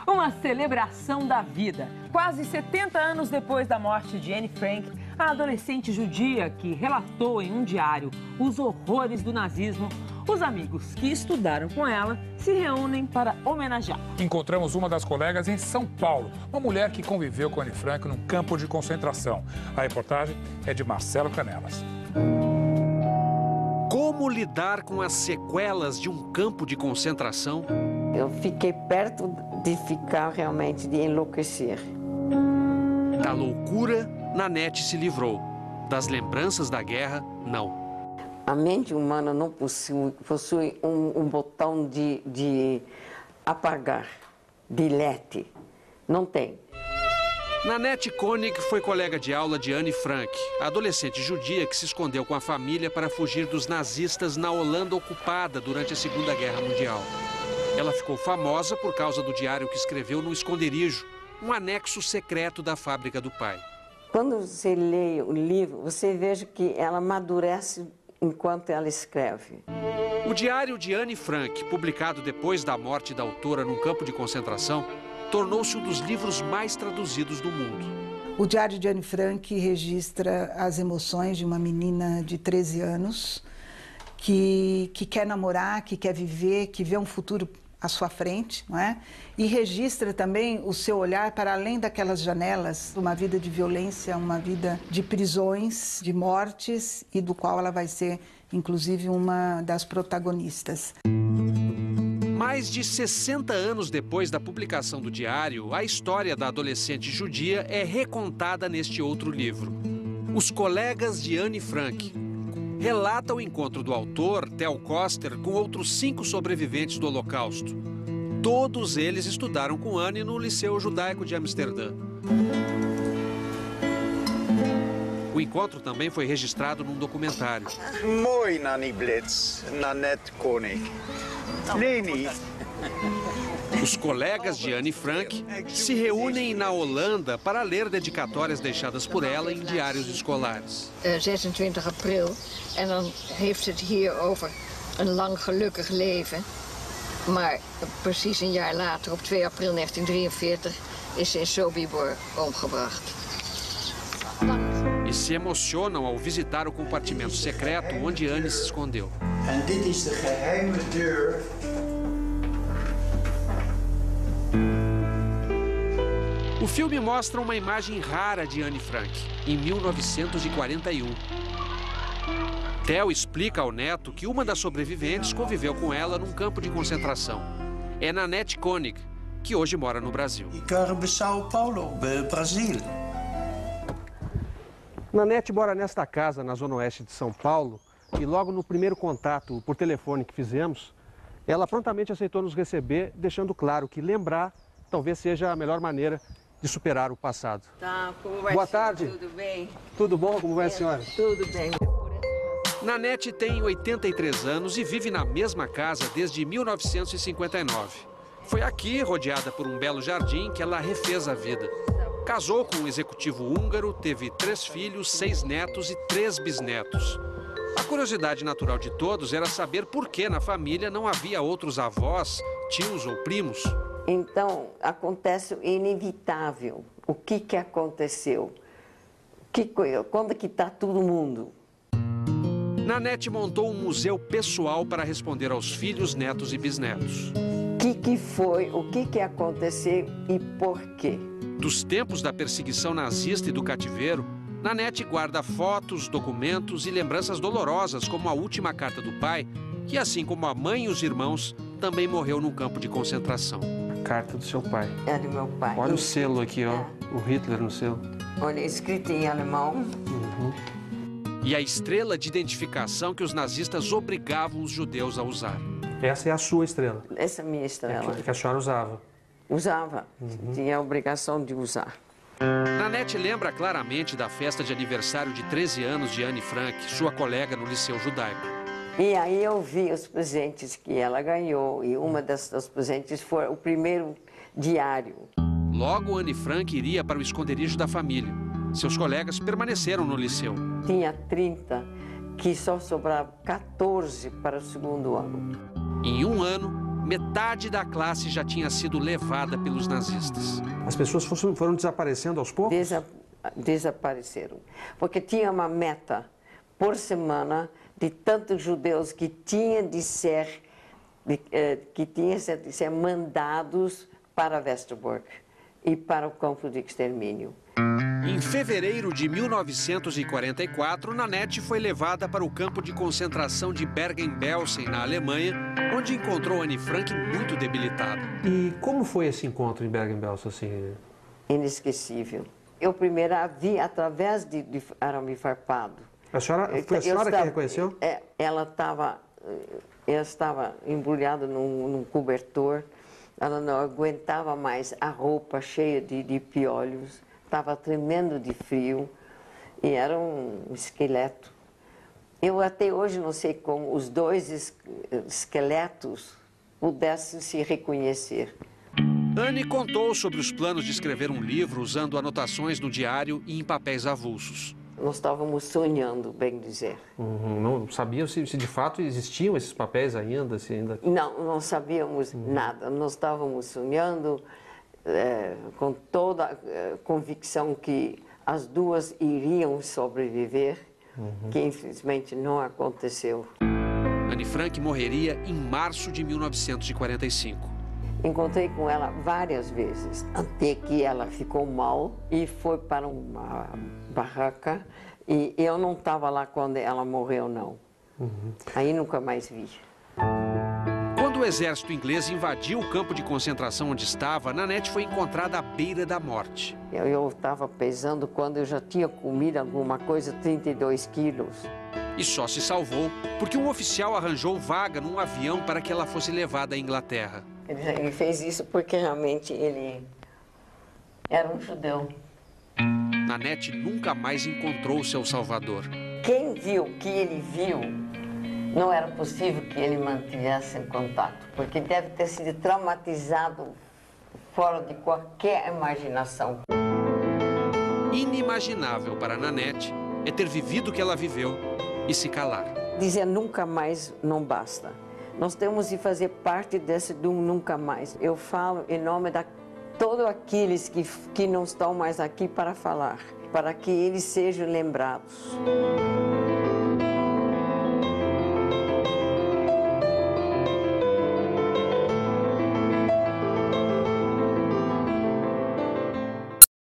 Uma celebração da vida. Quase 70 anos depois da morte de Anne Frank, a adolescente judia que relatou em um diário os horrores do nazismo, os amigos que estudaram com ela se reúnem para homenagear. Encontramos uma das colegas em São Paulo, uma mulher que conviveu com Anne Frank num campo de concentração. A reportagem é de Marcelo Canelas. Como lidar com as sequelas de um campo de concentração? Eu fiquei perto de ficar realmente, de enlouquecer. Da loucura, Nanete se livrou. Das lembranças da guerra, não. A mente humana não possui um botão de apagar, delete. Não tem. Nanete Koenig foi colega de aula de Anne Frank, a adolescente judia que se escondeu com a família para fugir dos nazistas na Holanda ocupada durante a Segunda Guerra Mundial. Ela ficou famosa por causa do diário que escreveu no esconderijo, um anexo secreto da fábrica do pai. Quando você lê o livro, você veja que ela amadurece enquanto ela escreve. O diário de Anne Frank, publicado depois da morte da autora num campo de concentração, tornou-se um dos livros mais traduzidos do mundo. O diário de Anne Frank registra as emoções de uma menina de 13 anos que quer namorar, que quer viver, que vê um futuro à sua frente, não é? E registra também o seu olhar para além daquelas janelas, uma vida de violência, uma vida de prisões, de mortes, e do qual ela vai ser, inclusive, uma das protagonistas. Mais de 60 anos depois da publicação do diário, a história da adolescente judia é recontada neste outro livro. Os Colegas de Anne Frank relata o encontro do autor, Theo Koster, com outros 5 sobreviventes do Holocausto. Todos eles estudaram com Anne no Liceu Judaico de Amsterdã. O encontro também foi registrado num documentário. Mooi, Nanny Blitz, Nanette Koenig. Leni. Os colegas de Anne Frank se reúnem na Holanda para ler dedicatórias deixadas por ela em diários escolares. 26 april, en dan heeft het hier over een lang gelukkig leven. Maar precies een jaar later, op 2 april 1943, is ze in Sobibor omgebracht. E se emocionam ao visitar o compartimento secreto onde Anne se escondeu. En dit is de geheime deur. O filme mostra uma imagem rara de Anne Frank, em 1941. Theo explica ao neto que uma das sobreviventes conviveu com ela num campo de concentração. É Nanette Koenig, que hoje mora no Brasil. São Paulo, Brasil. Nanette mora nesta casa, na zona oeste de São Paulo, e logo no primeiro contato por telefone que fizemos, ela prontamente aceitou nos receber, deixando claro que lembrar talvez seja a melhor maneira de superar o passado. Tá, como vai? Boa tarde. Tudo bem? Tudo bom? Como vai a senhora? Tudo bem. Nanette tem 83 anos e vive na mesma casa desde 1959. Foi aqui, rodeada por um belo jardim, que ela refez a vida. Casou com um executivo húngaro, teve 3 filhos, 6 netos e 3 bisnetos. A curiosidade natural de todos era saber por que na família não havia outros avós, tios ou primos. Então, acontece o inevitável. O que aconteceu? Quando que está todo mundo? Nanette montou um museu pessoal para responder aos filhos, netos e bisnetos. O que aconteceu e por quê? Dos tempos da perseguição nazista e do cativeiro, Nanette guarda fotos, documentos e lembranças dolorosas, como a última carta do pai, que, assim como a mãe e os irmãos, também morreu num campo de concentração. Carta do seu pai. É do meu pai. Olha o selo aqui, ó. O Hitler no selo. Olha, escrito em alemão. E a estrela de identificação que os nazistas obrigavam os judeus a usar. Essa é a sua estrela. Essa é a minha estrela. Que a senhora usava. Usava. Tinha a obrigação de usar. Nanette lembra claramente da festa de aniversário de 13 anos de Anne Frank, sua colega no Liceu Judaico. E aí eu vi os presentes que ela ganhou, e uma dos presentes foi o primeiro diário. Logo, Anne Frank iria para o esconderijo da família. Seus colegas permaneceram no liceu. Tinha 30, que só sobrava 14 para o segundo ano. Em um ano, metade da classe já tinha sido levada pelos nazistas. As pessoas foram desaparecendo aos poucos? Desapareceram. Porque tinha uma meta por semana de tantos judeus que tinham de ser mandados para Westerbork e para o campo de extermínio. Em fevereiro de 1944, Nanette foi levada para o campo de concentração de Bergen-Belsen, na Alemanha, onde encontrou Anne Frank muito debilitada. E como foi esse encontro em Bergen-Belsen, assim? Inesquecível. Eu primeiro a vi através de arame farpado. Foi a senhora que reconheceu? Ela estava embrulhada num cobertor, ela não aguentava mais a roupa cheia de piolhos, estava tremendo de frio e era um esqueleto. Eu até hoje não sei como os dois esqueletos pudessem se reconhecer. Anne contou sobre os planos de escrever um livro usando anotações no diário e em papéis avulsos. Nós estávamos sonhando, bem dizer. Não sabiam se de fato existiam esses papéis ainda? Não sabíamos nada. Nós estávamos sonhando com toda a convicção que as duas iriam sobreviver, que infelizmente não aconteceu. Anne Frank morreria em março de 1945. Encontrei com ela várias vezes, até que ela ficou mal e foi para uma barraca. E eu não estava lá quando ela morreu, não. Aí nunca mais vi. Quando o exército inglês invadiu o campo de concentração onde estava, Nanette foi encontrada à beira da morte. Eu estava pesando quando eu já tinha comido alguma coisa, 32 quilos. E só se salvou porque um oficial arranjou vaga num avião para que ela fosse levada à Inglaterra. Ele fez isso porque realmente ele era um judeu. Nanette nunca mais encontrou seu salvador. Quem viu o que ele viu, não era possível que ele mantivesse em contato, porque deve ter sido traumatizado fora de qualquer imaginação. Inimaginável para Nanette é ter vivido o que ela viveu e se calar. Dizer nunca mais não basta. Nós temos de fazer parte desse do nunca mais. Eu falo em nome de todos aqueles que não estão mais aqui para falar, para que eles sejam lembrados.